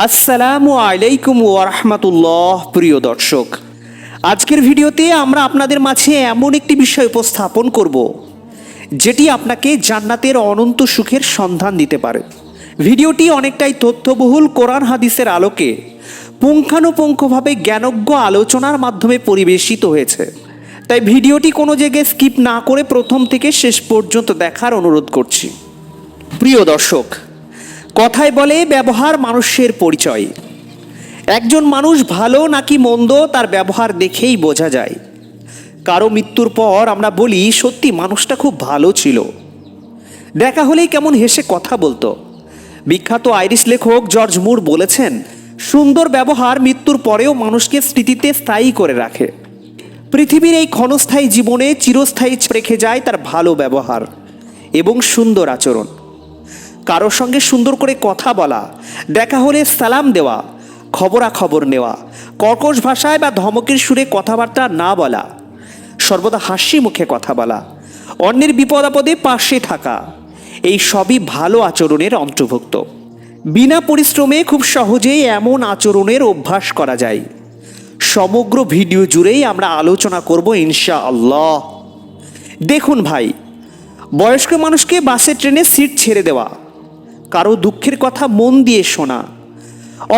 আসসালামু আলাইকুম ওয়া রাহমাতুল্লাহ। প্রিয় দর্শক, আজকের ভিডিওতে আমরা আপনাদের মাঝে এমন একটি বিষয় উপস্থাপন করব যেটি আপনাকে জান্নাতের অনন্ত সুখের সন্ধান দিতে পারে। ভিডিওটি অনেকটাই তথ্যবহুল কোরআন হাদিসের আলোকে পুঙ্খানুপুঙ্খভাবে জ্ঞানজ্ঞ আলোচনার মাধ্যমে পরিবেশিত হয়েছে, তাই ভিডিওটি কোনো জায়গায় স্কিপ না করে প্রথম থেকে শেষ পর্যন্ত দেখার অনুরোধ করছি। প্রিয় দর্শক, কথায় বলে ব্যবহার মানুষের পরিচয়। একজন মানুষ ভালো নাকি মন্দ তার ব্যবহার দেখেই বোঝা যায়। কারো মৃত্যুর পর আমরা বলি সত্যি মানুষটা খুব ভালো ছিল, দেখা হলেই কেমন হেসে কথা বলতো। বিখ্যাত আইরিশ লেখক জর্জ মুর বলেছেন, সুন্দর ব্যবহার মৃত্যুর পরেও মানুষকে স্মৃতিতে স্থায়ী করে রাখে। পৃথিবীর এই ক্ষণস্থায়ী জীবনে চিরস্থায়ী রেখে যায় তার ভালো ব্যবহার এবং সুন্দর আচরণ। কারোর সঙ্গে সুন্দর করে কথা বলা, দেখা হলে সালাম দেওয়া, খবরাখবর নেওয়া, কর্কশ ভাষায় বা ধমকের সুরে কথাবার্তা না বলা, সর্বদা হাসি মুখে কথা বলা, অন্যের বিপদ আপদে পাশে থাকা, এই সবই ভালো আচরণের অন্তর্ভুক্ত। বিনা পরিশ্রমে খুব সহজেই এমন আচরণের অভ্যাস করা যায়। সমগ্র ভিডিও জুড়েই আমরা আলোচনা করব ইনশাআল্লাহ। দেখুন ভাই, বয়স্ক মানুষকে বাসে ট্রেনে সিট ছেড়ে দেওয়া, কারো দুঃখের কথা মন দিয়ে শোনা,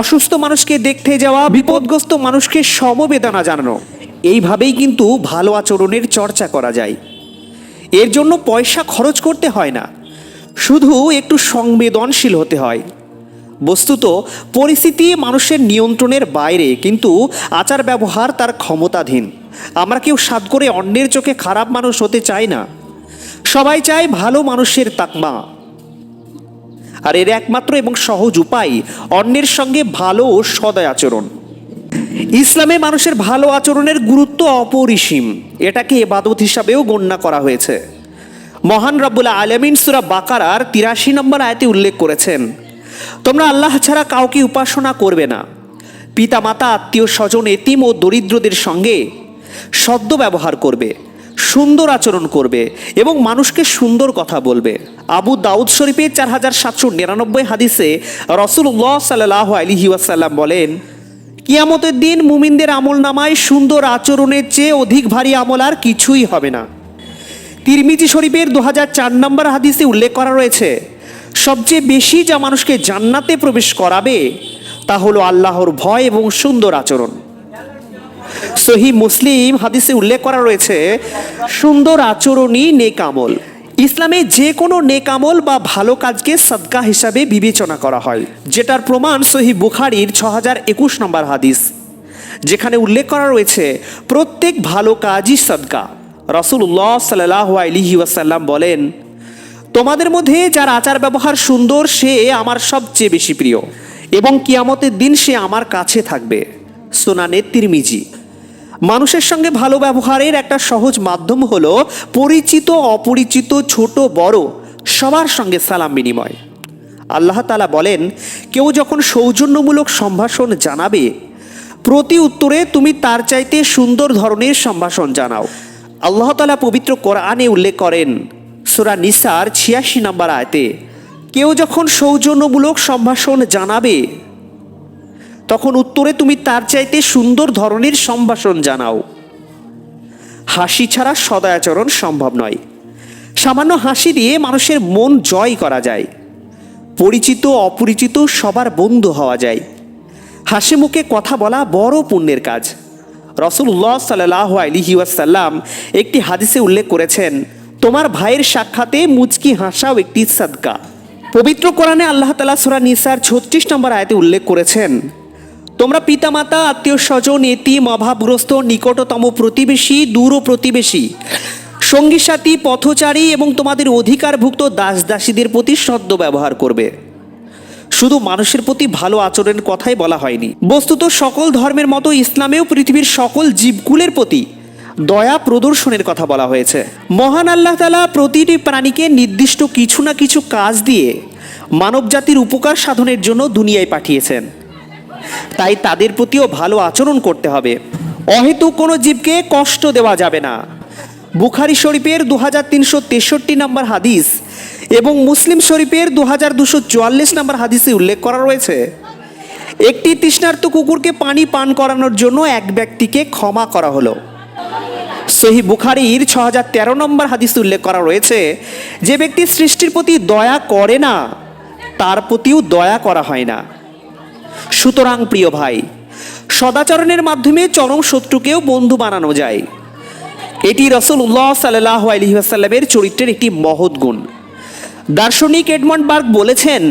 অসুস্থ মানুষকে দেখতে যাওয়া, বিপদগ্রস্ত মানুষকে সমবেদনা জানানো, এইভাবেই কিন্তু ভালো আচরণের চর্চা করা যায়। এর জন্য পয়সা খরচ করতে হয় না, শুধু একটু সংবেদনশীল হতে হয়। বস্তুত পরিস্থিতি মানুষের নিয়ন্ত্রণের বাইরে, কিন্তু আচার ব্যবহার তার ক্ষমতাধীন। আমরা কেউ সাধ করে অন্যের চোখে খারাপ মানুষ হতে চাই না, সবাই চায় ভালো মানুষের তাকমা। আর এর একমাত্র এবং সহজ উপায় অন্যের সঙ্গে ভালো ও সদয় আচরণ। ইসলামে মানুষের ভালো আচরণের গুরুত্ব অপরিসীম, এটাকে ইবাদত হিসাবেও গণ্য করা হয়েছে। মহান রব্বুল আলামিন সূরা বাকারার ৮৩ নম্বর আয়াতে উল্লেখ করেছেন, তোমরা আল্লাহ ছাড়া কাউকে উপাসনা করবে না, পিতামাতা, আত্মীয় স্বজন, এতিম ও দরিদ্রদের সঙ্গে সদ্য ব্যবহার করবে, সুন্দর আচরণ করবে এবং মানুষকে সুন্দর কথা বলবে। আবু দাউদ শরীফে ৪৭৯৯ হাদিসে রাসূলুল্লাহ সাল্লাল্লাহু আলাইহি ওয়াসাল্লাম বলেন, কিয়ামতের দিন মুমিনদের আমলনামায় সুন্দর আচরণের চেয়ে অধিক ভারী আমল আর কিছুই হবে না। তিরমিজি শরীফের ২০০৪ নম্বর হাদিসে উল্লেখ করা রয়েছে, সবচেয়ে বেশি যা মানুষকে জান্নাতে প্রবেশ করাবে তা হলো আল্লাহর ভয় এবং সুন্দর আচরণ। সহিহ মুসলিম হাদিসে উল্লেখ করা রয়েছে, সুন্দর আচরণই নেক আমল। ইসলামে যে কোনো নেক আমল বা ভালো কাজকে সাদকা হিসাবে বিবেচনা করা হয়, যেটার প্রমাণ সহিহ বুখারীর ৬০২১ নম্বর হাদিস, যেখানে উল্লেখ করা রয়েছে প্রত্যেক ভালো কাজই সাদকা। রাসূলুল্লাহ সাল্লাল্লাহু আলাইহি ওয়াসাল্লাম বলেন, তোমাদের মধ্যে যার আচার ব্যবহার সুন্দর সে আমার সবচেয়ে বেশি প্রিয় এবং কিয়ামতের দিন সে আমার কাছে থাকবে। সুনানে তিরমিজি। মানুষের সঙ্গে ভালো ব্যবহারের একটা সহজ মাধ্যম হলো পরিচিত অপরিচিত ছোট বড় সবার সঙ্গে সালাম বিনিময়। আল্লাহ তাআলা বলেন, কেউ যখন সৌজন্যমূলক সম্ভাষণ জানাবে, প্রতি উত্তরে তুমি তার চাইতে সুন্দর ধরনের সম্ভাষণ জানাও। আল্লাহ তাআলা পবিত্র কোরআনে উল্লেখ করেন সূরা নিসার ৮৬ নম্বর আয়াতে, কেউ যখন সৌজন্যমূলক সম্ভাষণ জানাবে তখন উত্তরে তুমি তার চাইতে সুন্দর ধরনের সম্ভাষণ জানাও। হাসি ছাড়া সদাচরণ সম্ভব নয়। সামান্য হাসি দিয়ে মানুষের মন জয় করা যায়। পরিচিত অপরিচিত সবার বন্ধু হওয়া যায়। হাসি মুখে কথা বলা বড় পুণ্যের কাজ। রাসূলুল্লাহ সাল্লাল্লাহু আলাইহি ওয়াসাল্লাম একটি হাদিসে উল্লেখ করেছেন, তোমার ভাইয়ের সাক্ষাতে মুচকি হাসাও একটি সাদকা। পবিত্র কোরআনে আল্লাহ তাআলা সূরা নিসার ৩৬ নম্বর আয়াতে উল্লেখ করেছেন, তোমরা পিতামাতা, আত্মীয় স্বজন, এতিম, অভাবগ্রস্ত, নিকটতম প্রতিবেশী, দূর প্রতিবেশী, সঙ্গী সাথী, পথচারী এবং তোমাদের অধিকারভুক্ত দাস দাসীদের প্রতি সদ্য ব্যবহার করবে। শুধু মানুষের প্রতি ভালো আচরণের কথাই বলা হয়নি, বস্তুত সকল ধর্মের মতো ইসলামেও পৃথিবীর সকল জীবকুলের প্রতি দয়া প্রদর্শনের কথা বলা হয়েছে। মহান আল্লাহ তাআলা প্রতিটি প্রাণীকে নির্দিষ্ট কিছু না কিছু কাজ দিয়ে মানব জাতির উপকার সাধনের জন্য দুনিয়ায় পাঠিয়েছেন, তাই তাদের প্রতিও ভালো আচরণ করতে হবে। অহেতুক কোনো জীবকে কষ্ট দেওয়া যাবে না। বুখারী শরীফের ২৩৬৩ নম্বর হাদিস এবং মুসলিম শরীফের ২২৪৪ নম্বর হাদিসে উল্লেখ করা রয়েছে, একটি তৃষ্ণার্ত কুকুরকে পানি পান করানোর জন্য এক ব্যক্তিকে ক্ষমা করা হলো। সহিহ বুখারীর 6013 নম্বর হাদিস উল্লেখ করা রয়েছে, যে ব্যক্তি সৃষ্টির প্রতি দয়া করে না তার প্রতিও দয়া করা হয় না। সুতরাং প্রিয় ভাই, সদাচরণের মাধ্যমে চরম শত্রুকেও বন্ধু বানানো যায়। এটি রাসূলুল্লাহ সাল্লাল্লাহু আলাইহি ওয়াসাল্লামের চরিত্রের একটি মহৎ গুণ। দার্শনিক এডমন্ড বার্গ বলেছেন,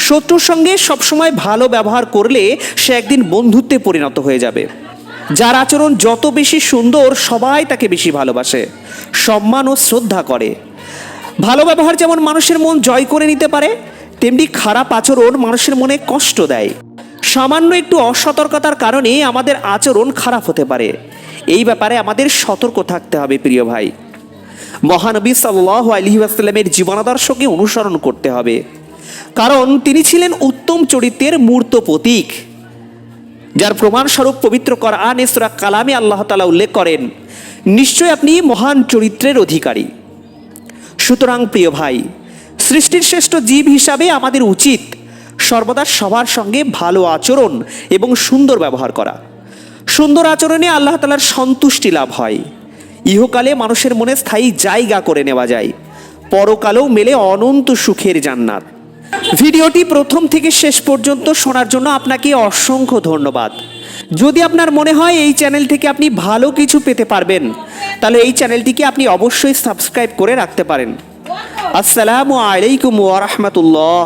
শত্রুর সঙ্গে সবসময় ভালো ব্যবহার করলে সে একদিন বন্ধুত্বে পরিণত হয়ে যাবে। যার আচরণ যত বেশি সুন্দর, সবাই তাকে বেশি ভালোবাসে, সম্মান ও শ্রদ্ধা করে। ভালো ব্যবহার যেমন মানুষের মন জয় করে নিতে পারে, তেমনি খারাপ আচরণ মানুষের মনে কষ্ট দেয়। সামান্য একটু অসতর্কতার কারণে আমাদের আচরণ খারাপ হতে পারে। এই ব্যাপারে আমাদের সতর্ক থাকতে হবে প্রিয় ভাই। মহানবী সাল্লাল্লাহু আলাইহি ওয়াসাল্লামের জীবনাদর্শকে অনুসরণ করতে হবে, কারণ তিনি ছিলেন উত্তম চরিত্রের মূর্ত প্রতীক, যার প্রমাণস্বরূপ পবিত্র কোরআনে সূরা কালামে আল্লাহ তাআলা উল্লেখ করেন, নিশ্চয় আপনি মহান চরিত্রের অধিকারী। সুতরাং প্রিয় ভাই, সৃষ্টির শ্রেষ্ঠ জীব হিসাবে আমাদের উচিত সর্বদা সবার সঙ্গে ভালো আচরণ এবং সুন্দর ব্যবহার করা। সুন্দর আচরণে আল্লাহ তাআলার সন্তুষ্টি লাভ হয়, ইহকালে মানুষের মনে স্থায়ী জায়গা করে নেওয়া যায়, পরকালেও মেলে অনন্ত সুখের জান্নাত। ভিডিওটি প্রথম থেকে শেষ পর্যন্ত শোনার জন্য আপনাকে অসংখ্য ধন্যবাদ। যদি আপনার মনে হয় এই চ্যানেল থেকে আপনি ভালো কিছু পেতে পারবেন, তাহলে এই চ্যানেলটিকে আপনি অবশ্যই সাবস্ক্রাইব করে রাখতে পারেন। আসসালামু আলাইকুম ওয়া রাহমাতুল্লাহ।